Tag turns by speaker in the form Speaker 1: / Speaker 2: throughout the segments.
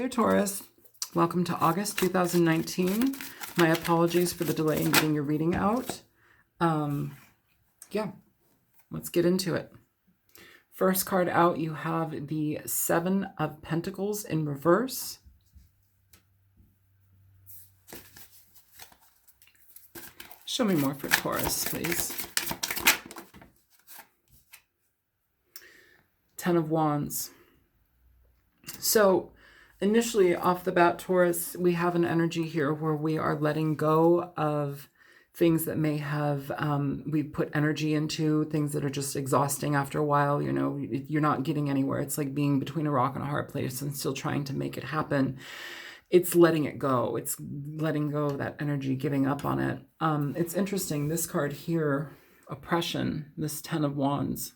Speaker 1: Hey Taurus, welcome to August 2019. My apologies for the delay in getting your reading out. Yeah, let's get into it. First card out, you have the Seven of Pentacles in reverse. Show me more for Taurus, please. Ten of Wands. So initially off the bat, Taurus, we have an energy here where we are letting go of things that may have, we put energy into, things that are just exhausting after a while. You know, you're not getting anywhere. It's like being between a rock and a hard place and still trying to make it happen. It's letting it go. It's letting go of that energy, giving up on it. It's interesting, this card here, oppression, this Ten of Wands.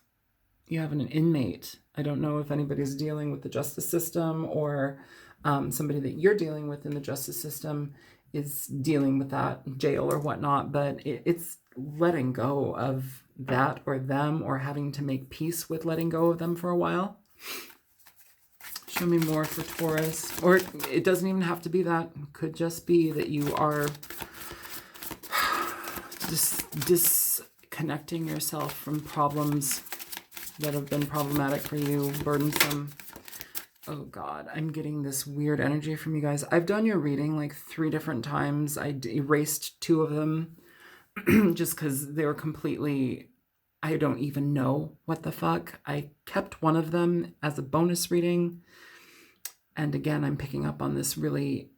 Speaker 1: You have an inmate. I don't know if anybody's dealing with the justice system or somebody that you're dealing with in the justice system is dealing with that jail or whatnot, but it's letting go of that or them, or having to make peace with letting go of them for a while. Show me more for Taurus. Or it doesn't even have to be that. It could just be that you are just disconnecting yourself from problems that have been problematic for you, burdensome. Oh God, I'm getting this weird energy from you guys. I've done your reading like 3 different times. I erased 2 of them just because they were completely, I don't even know what the fuck. I kept one of them as a bonus reading. And again, I'm picking up on this really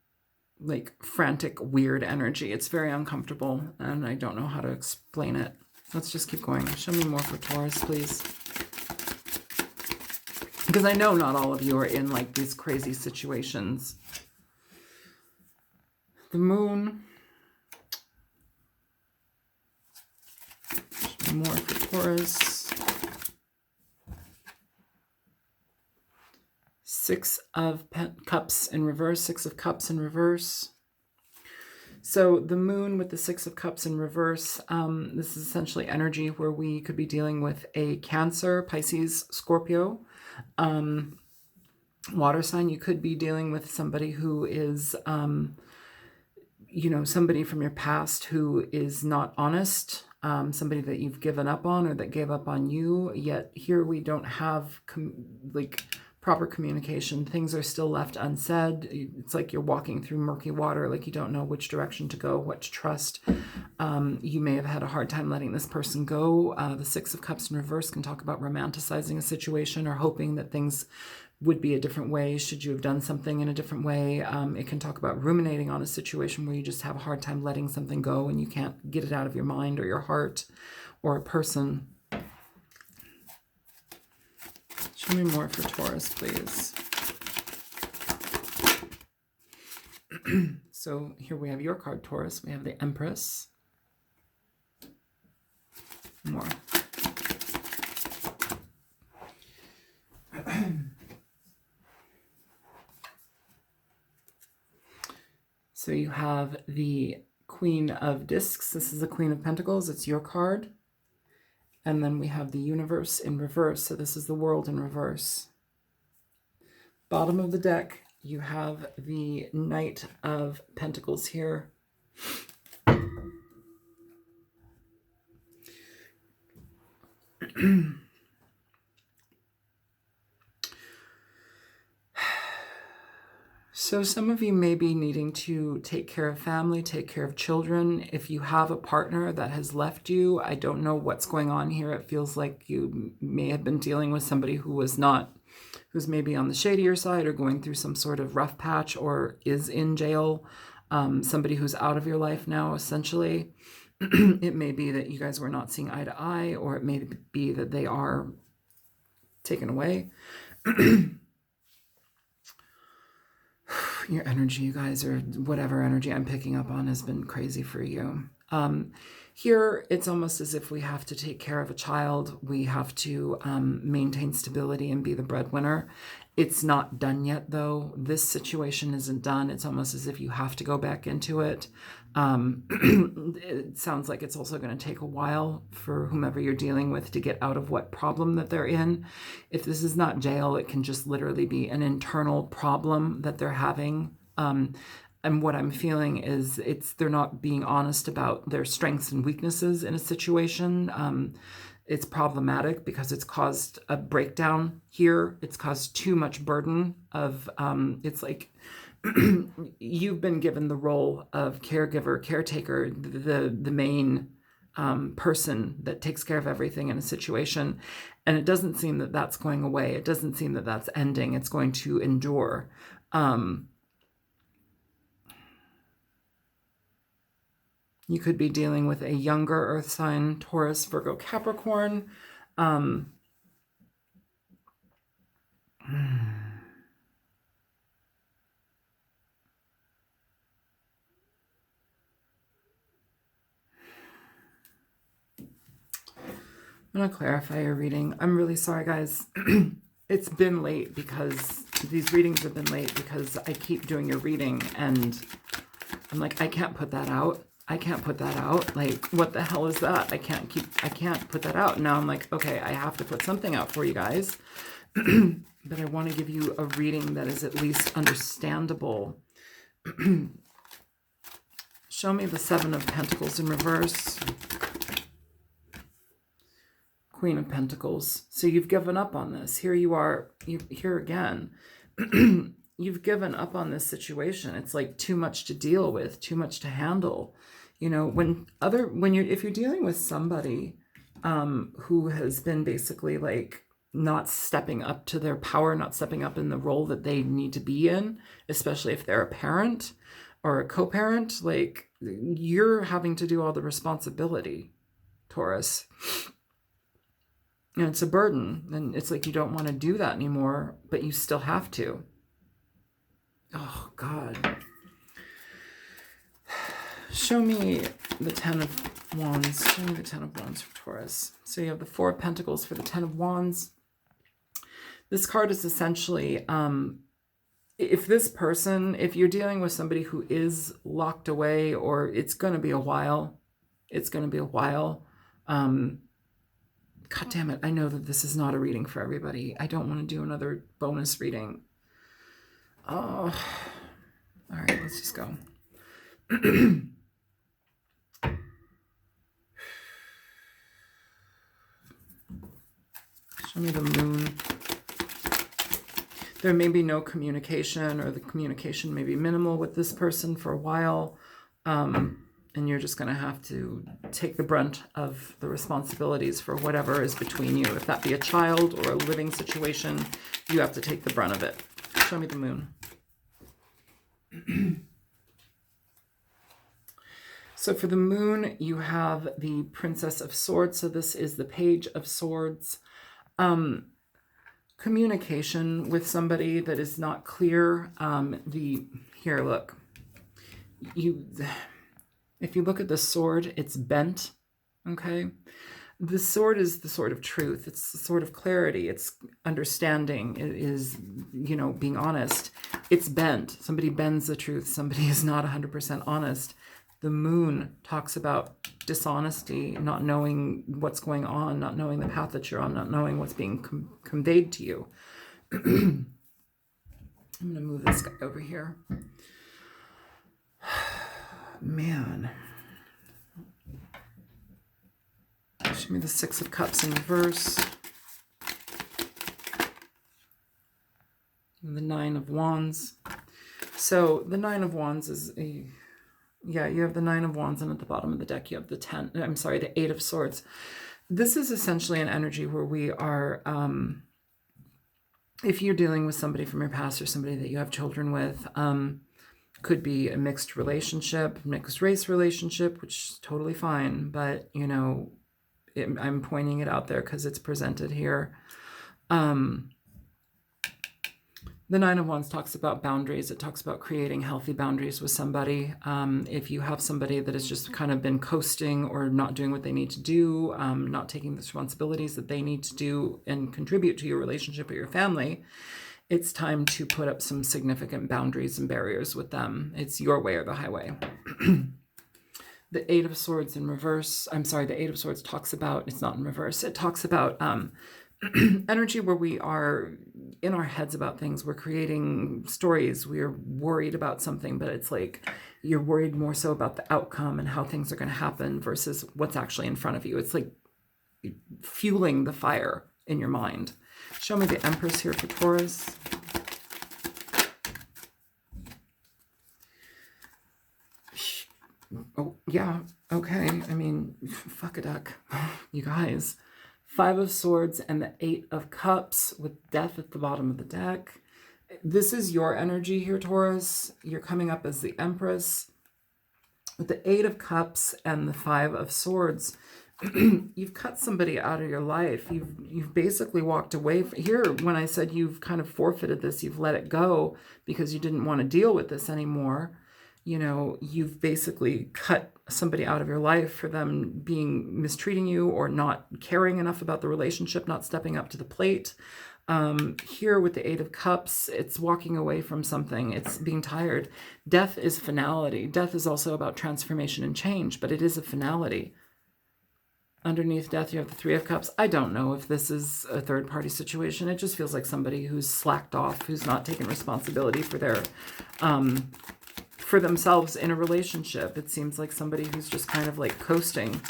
Speaker 1: like frantic, weird energy. It's very uncomfortable and I don't know how to explain it. Let's just keep going. Show me more for Taurus, please. Because I know not all of you are in like these crazy situations. The Moon. More for Taurus. 6 of Cups in reverse. 6 of Cups in reverse. So the Moon with the 6 of Cups in reverse. This is essentially energy where we could be dealing with a Cancer, Pisces, Scorpio. Water sign. You could be dealing with somebody who is, you know, somebody from your past who is not honest, somebody that you've given up on or that gave up on you, yet here we don't have like proper communication. Things are still left unsaid. It's like you're walking through murky water, like you don't know which direction to go, what to trust. You may have had a hard time letting this person go. The 6 of Cups in reverse can talk about romanticizing a situation or hoping that things would be a different way should you have done something in a different way. It can talk about ruminating on a situation where you just have a hard time letting something go and you can't get it out of your mind or your heart or a person. Show me more for Taurus, please. So here we have your card, Taurus. We have the Empress. More. So you have the Queen of Discs. This is the Queen of Pentacles. It's your card. And then we have the Universe in reverse. So this is the World in reverse. Bottom of the deck, you have the Knight of Pentacles here. So some of you may be needing to take care of family, take care of children. If you have a partner that has left you, I don't know what's going on here. It feels like you may have been dealing with somebody who was not, who's maybe on the shadier side or going through some sort of rough patch or is in jail. Somebody who's out of your life now, essentially. It may be that you guys were not seeing eye to eye, or it may be that they are taken away. Your energy, you guys, or whatever energy I'm picking up on has been crazy for you. Here, it's almost as if we have to take care of a child. We have to maintain stability and be the breadwinner. It's not done yet, though. This situation isn't done. It's almost as if you have to go back into it. It sounds like it's also going to take a while for whomever you're dealing with to get out of what problem that they're in. If this is not jail, it can just literally be an internal problem that they're having. And what I'm feeling is they're not being honest about their strengths and weaknesses in a situation. It's problematic because it's caused a breakdown here. It's caused too much burden of, it's like you've been given the role of caregiver, caretaker, the main person that takes care of everything in a situation. And it doesn't seem that that's going away. It doesn't seem that that's ending. It's going to endure. You could be dealing with a younger earth sign, Taurus, Virgo, Capricorn. I'm going to clarify your reading. I'm really sorry, guys. It's been late because these readings have been late because I keep doing your reading and I'm like, I can't put that out. I can't put that out. Like, what the hell is that? I can't put that out. Now I'm like, okay, I have to put something out for you guys. But I want to give you a reading that is at least understandable. Show me the Seven of Pentacles in reverse. Queen of Pentacles. So you've given up on this. Here you are, here again. You've given up on this situation. It's like too much to deal with, too much to handle. You know, if you're dealing with somebody who has been basically like not stepping up to their power, not stepping up in the role that they need to be in, especially if they're a parent or a co-parent, like you're having to do all the responsibility, Taurus. And it's a burden. And it's like you don't want to do that anymore, but you still have to. Oh, God. Show me the Ten of Wands. Show me the Ten of Wands for Taurus. So you have the Four of Pentacles for the Ten of Wands. This card is essentially, if you're dealing with somebody who is locked away, or it's going to be a while, God damn it, I know that this is not a reading for everybody. I don't want to do another bonus reading. Oh, all right, let's just go. Show me the Moon. There may be no communication, or the communication may be minimal with this person for a while. And you're just going to have to take the brunt of the responsibilities for whatever is between you. If that be a child or a living situation, you have to take the brunt of it. Show me the Moon. So for the Moon, you have the Princess of Swords. So this is the Page of Swords. Communication with somebody that is not clear. Here, look. If you look at the sword, it's bent, okay? The sword is the sword of truth. It's the sword of clarity. It's understanding. It is, being honest. It's bent. Somebody bends the truth. Somebody is not 100% honest. The Moon talks about dishonesty, not knowing what's going on, not knowing the path that you're on, not knowing what's being conveyed to you. I'm going to move this guy over here. Man. Show me the Six of Cups in reverse. And the Nine of Wands. So the Nine of Wands is you have the Nine of Wands, and at the bottom of the deck you have the Eight of Swords. This is essentially an energy where we are, if you're dealing with somebody from your past or somebody that you have children with, could be a mixed relationship, mixed race relationship, which is totally fine. But, I'm pointing it out there because it's presented here. The Nine of Wands talks about boundaries. It talks about creating healthy boundaries with somebody. If you have somebody that has just kind of been coasting or not doing what they need to do, not taking the responsibilities that they need to do and contribute to your relationship or your family, it's time to put up some significant boundaries and barriers with them. It's your way or the highway. The Eight of Swords in reverse. I'm sorry, the Eight of Swords talks about, it's not in reverse, it talks about energy where we are in our heads about things. We're creating stories. We're worried about something, but it's like you're worried more so about the outcome and how things are going to happen versus what's actually in front of you. It's like fueling the fire in your mind. Show me the Empress here for Taurus. Oh, yeah. Okay. I mean, fuck a duck. You guys. Five of Swords and the Eight of Cups with Death at the bottom of the deck. This is your energy here, Taurus. You're coming up as the Empress. With the Eight of Cups and the Five of Swords, you've cut somebody out of your life. You've basically walked away from here. When I said you've kind of forfeited this, you've let it go because you didn't want to deal with this anymore. You know, you've basically cut somebody out of your life for them mistreating you or not caring enough about the relationship, not stepping up to the plate. Here with the Eight of Cups, it's walking away from something. It's being tired. Death is finality. Death is also about transformation and change, but it is a finality. Underneath death, you have the Three of Cups. I don't know if this is a third-party situation. It just feels like somebody who's slacked off, who's not taking responsibility for their for themselves in a relationship. It seems like somebody who's just kind of like coasting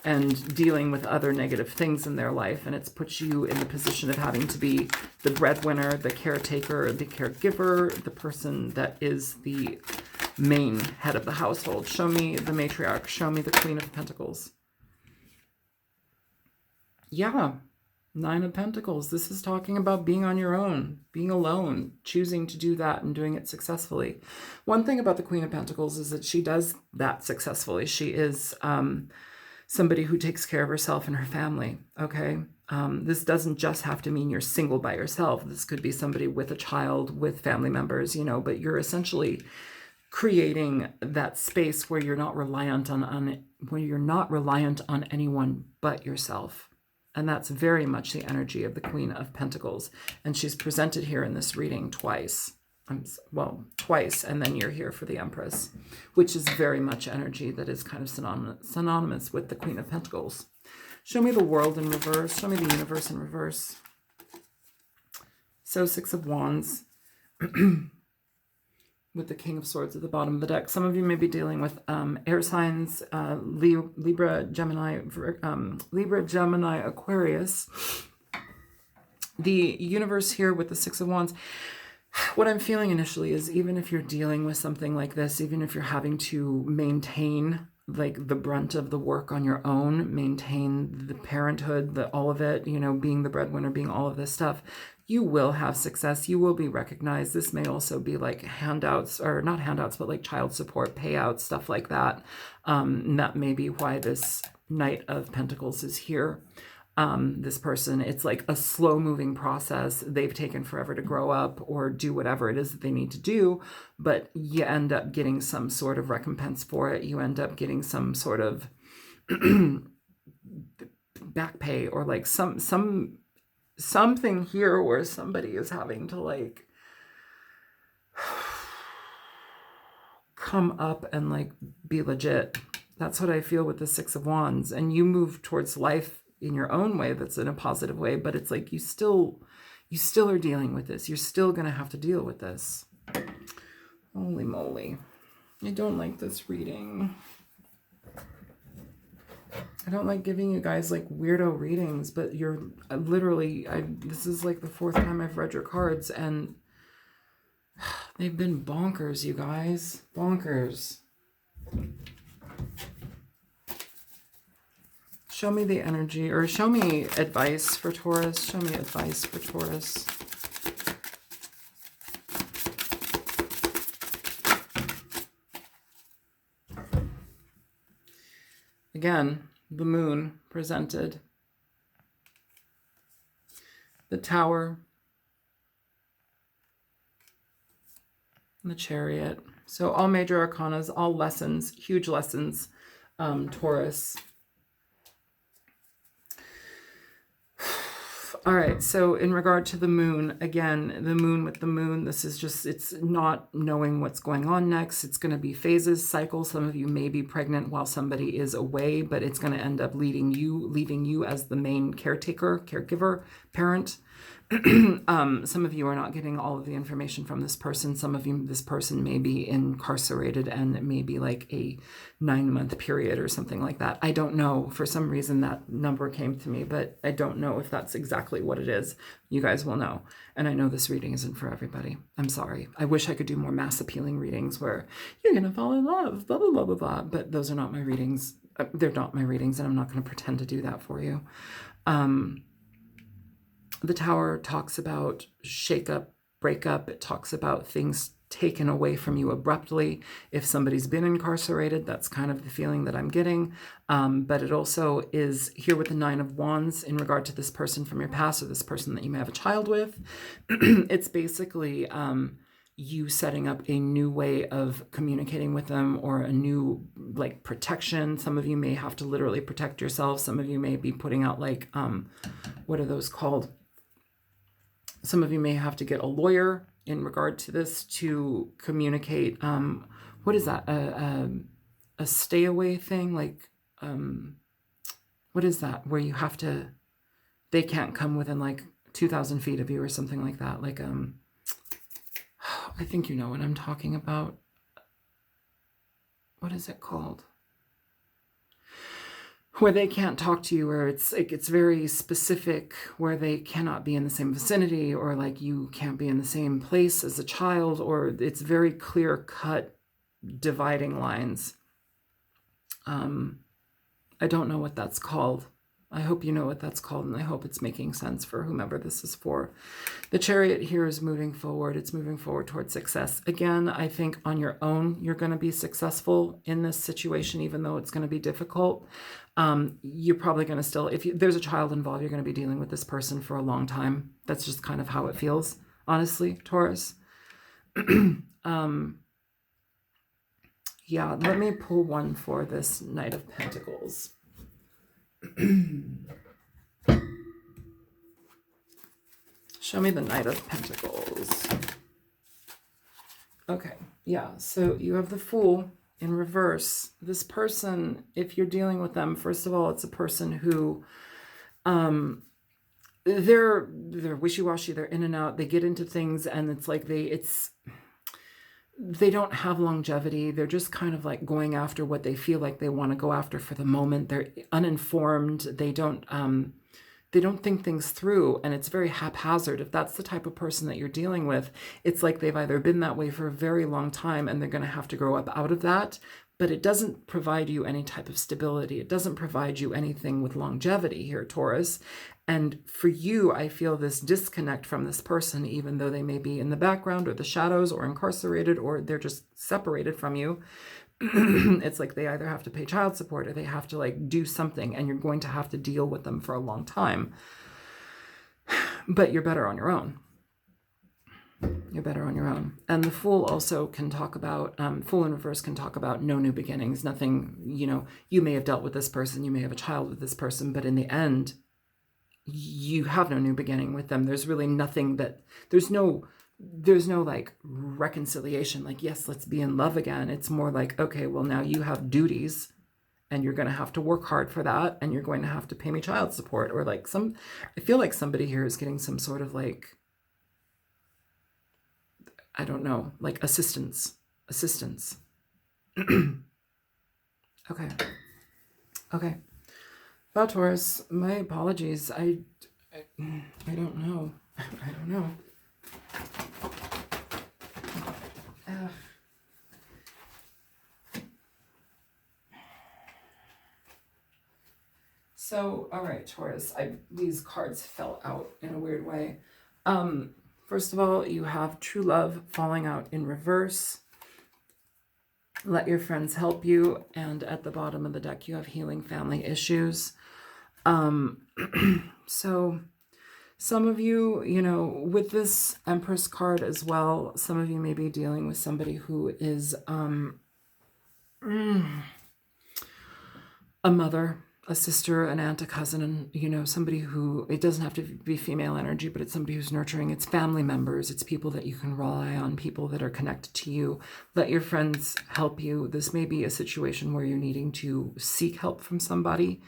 Speaker 1: and dealing with other negative things in their life, and it's put you in the position of having to be the breadwinner, the caretaker, the caregiver, the person that is the main head of the household. Show me the matriarch. Show me the Queen of Pentacles. Yeah. Nine of Pentacles. This is talking about being on your own, being alone, choosing to do that and doing it successfully. One thing about the Queen of Pentacles is that she does that successfully. She is somebody who takes care of herself and her family, okay? This doesn't just have to mean you're single by yourself. This could be somebody with a child, with family members, you know, but you're essentially creating that space where you're not reliant on anyone but yourself. And that's very much the energy of the Queen of Pentacles. And she's presented here in this reading twice. Well, twice, and then you're here for the Empress, which is very much energy that is kind of synonymous with the Queen of Pentacles. Show me the World in reverse. Show me the universe in reverse. So Six of Wands with the King of Swords at the bottom of the deck. Some of you may be dealing with air signs, Libra, Gemini, Aquarius. The universe here with the Six of Wands. What I'm feeling initially is even if you're dealing with something like this, even if you're having to maintain like the brunt of the work on your own, maintain the parenthood, all of it, you know, being the breadwinner, being all of this stuff, you will have success. You will be recognized. This may also be like handouts, or not handouts, but like child support payouts, stuff like that. And that may be why this Knight of Pentacles is here. This person, it's like a slow moving process. They've taken forever to grow up or do whatever it is that they need to do, but you end up getting some sort of recompense for it. You end up getting some sort of back pay, or like something here where somebody is having to like come up and like be legit. That's what I feel with the Six of Wands. And you move towards life in your own way, that's in a positive way, but it's like you still are dealing with this. You're still going to have to deal with this. Holy moly. I don't like this reading. I don't like giving you guys like weirdo readings, but you're literally, this is like the fourth time I've read your cards, and they've been bonkers, you guys. Bonkers. Show me the energy, or show me advice for Taurus. Show me advice for Taurus. Again, the Moon presented. The Tower. The Chariot. So all major arcanas, all lessons, huge lessons, Taurus. All right, so in regard to the moon, again, the moon with the moon, this is just, it's not knowing what's going on next. It's going to be phases, cycles. Some of you may be pregnant while somebody is away, but it's going to end up leaving you as the main caretaker, caregiver, parent. Some of you are not getting all of the information from this person. Some of you, this person may be incarcerated and it may be like a 9-month period or something like that. I don't know. For some reason, that number came to me, but I don't know if that's exactly what it is. You guys will know. And I know this reading isn't for everybody. I'm sorry. I wish I could do more mass appealing readings where you're going to fall in love, blah, blah, blah, blah, blah. But those are not my readings. They're not my readings, and I'm not going to pretend to do that for you. The Tower talks about shakeup, breakup. It talks about things taken away from you abruptly. If somebody's been incarcerated, that's kind of the feeling that I'm getting. But it also is here with the 9 of Wands in regard to this person from your past or this person that you may have a child with. It's basically you setting up a new way of communicating with them or a new like protection. Some of you may have to literally protect yourself. Some of you may be putting out like, what are those called? Some of you may have to get a lawyer in regard to this to communicate. What is that? A stay away thing? Like, what is that? Where you have to, they can't come within like 2,000 feet of you or something like that. Like, I think you know what I'm talking about. What is it called? Where they can't talk to you, where it's very specific, where they cannot be in the same vicinity, or like you can't be in the same place as a child, or it's very clear cut dividing lines. I don't know what that's called. I hope you know what that's called, and I hope it's making sense for whomever this is for. The Chariot here is moving forward. It's moving forward towards success. Again, I think on your own, you're going to be successful in this situation, even though it's going to be difficult. You're probably going to still, if there's a child involved, you're going to be dealing with this person for a long time. That's just kind of how it feels, honestly, Taurus. Yeah, let me pull one for this Knight of Pentacles. Show me the Knight of Pentacles. Okay, yeah, so you have the Fool in reverse. This person, if you're dealing with them, first of all, it's a person who they're wishy-washy, they're in and out, they get into things, and it's like they don't have longevity. They're just kind of like going after what they feel like they want to go after for the moment. They're uninformed. They don't think things through, and it's very haphazard. If that's the type of person that you're dealing with, it's like they've either been that way for a very long time and they're going to have to grow up out of that, but it doesn't provide you any type of stability. It doesn't provide you anything with longevity here, Taurus. And for you, I feel this disconnect from this person, even though they may be in the background or the shadows or incarcerated or they're just separated from you. It's like they either have to pay child support or they have to like do something, and you're going to have to deal with them for a long time. But you're better on your own. You're better on your own. And the Fool also can talk about, Fool in reverse can talk about no new beginnings, nothing, you may have dealt with this person, you may have a child with this person, but in the end, you have no new beginning with them. There's really nothing that, there's no like reconciliation, like, yes, let's be in love again. It's more like, okay, well, now you have duties and you're going to have to work hard for that. And you're going to have to pay me child support, or like I feel like somebody here is getting some sort of like, I don't know, like assistance. Okay. Well, Taurus, my apologies. I don't know. I don't know. So, all right, Taurus, these cards fell out in a weird way. First of all, you have true love falling out in reverse. Let your friends help you. And at the bottom of the deck, you have healing family issues. So Some of you, you know, with this Empress card as well, some of you may be dealing with somebody who is a mother, a sister, an aunt, a cousin, and, you know, somebody who, it doesn't have to be female energy, but it's somebody who's nurturing. It's family members. It's people that you can rely on, people that are connected to you. Let your friends help you. This may be a situation where you're needing to seek help from somebody.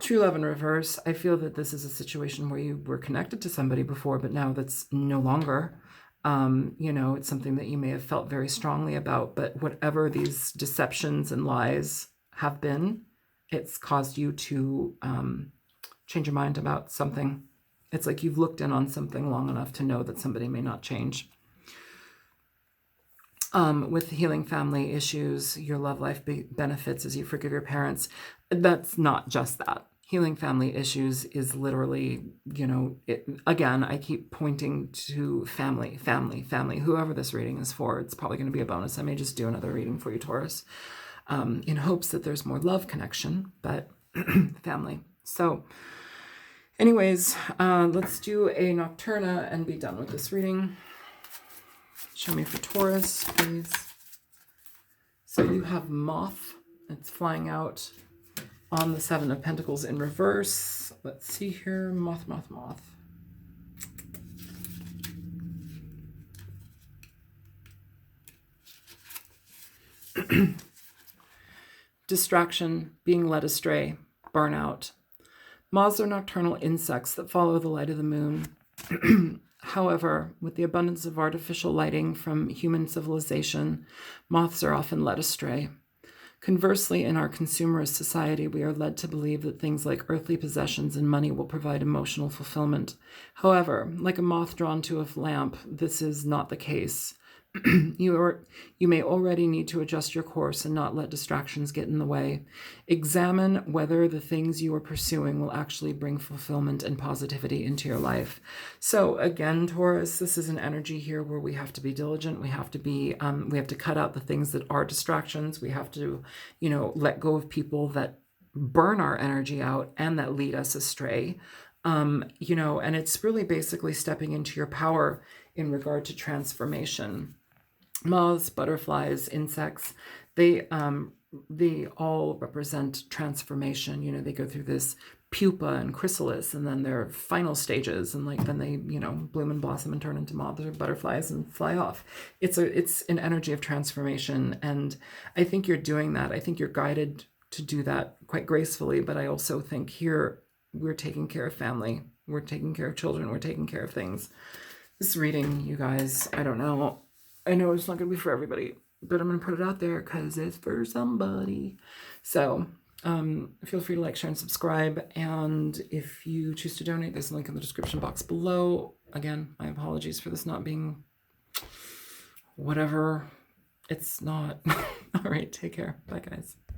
Speaker 1: True love in reverse. I feel that this is a situation where you were connected to somebody before, but now that's no longer. You know, it's something that you may have felt very strongly about, but whatever these deceptions and lies have been, it's caused you to change your mind about something. It's like you've looked in on something long enough to know that somebody may not change. With healing family issues, your love life benefits as you forgive your parents. That's not just that. Healing family issues is literally, you know, again, I keep pointing to family. Whoever this reading is for, it's probably going to be a bonus. I may just do another reading for you, Taurus, in hopes that there's more love connection, but family. So anyways, let's do a Nocturna and be done with this reading. Show me for Taurus, please. So you have Moth. It's flying out on the Seven of Pentacles in reverse. Let's see here. Moth. Distraction, being led astray, burnout. Moths are nocturnal insects that follow the light of the moon. However, with the abundance of artificial lighting from human civilization, moths are often led astray. Conversely, in our consumerist society, we are led to believe that things like earthly possessions and money will provide emotional fulfillment. However, like a moth drawn to a lamp, this is not the case. You may already need to adjust your course and not let distractions get in the way. Examine whether the things you are pursuing will actually bring fulfillment and positivity into your life. So again, Taurus, this is an energy here where we have to be diligent. We have to be, we have to cut out the things that are distractions. We have to, you know, let go of people that burn our energy out and that lead us astray. You know, and it's really basically stepping into your power in regard to transformation. Moths, butterflies, insects, they all represent transformation. You know, they go through this pupa and chrysalis and then their final stages, and like then they, you know, bloom and blossom and turn into moths or butterflies and fly off. It's an energy of transformation, and I think you're doing that. I think you're guided to do that quite gracefully, but I also think here we're taking care of family, we're taking care of children, we're taking care of things. This reading, you guys, I don't know. I know it's not going to be for everybody, but I'm going to put it out there because it's for somebody. So feel free to like, share, and subscribe. And if you choose to donate, there's a link in the description box below. Again, my apologies for this not being whatever it's not. All right, take care. Bye, guys.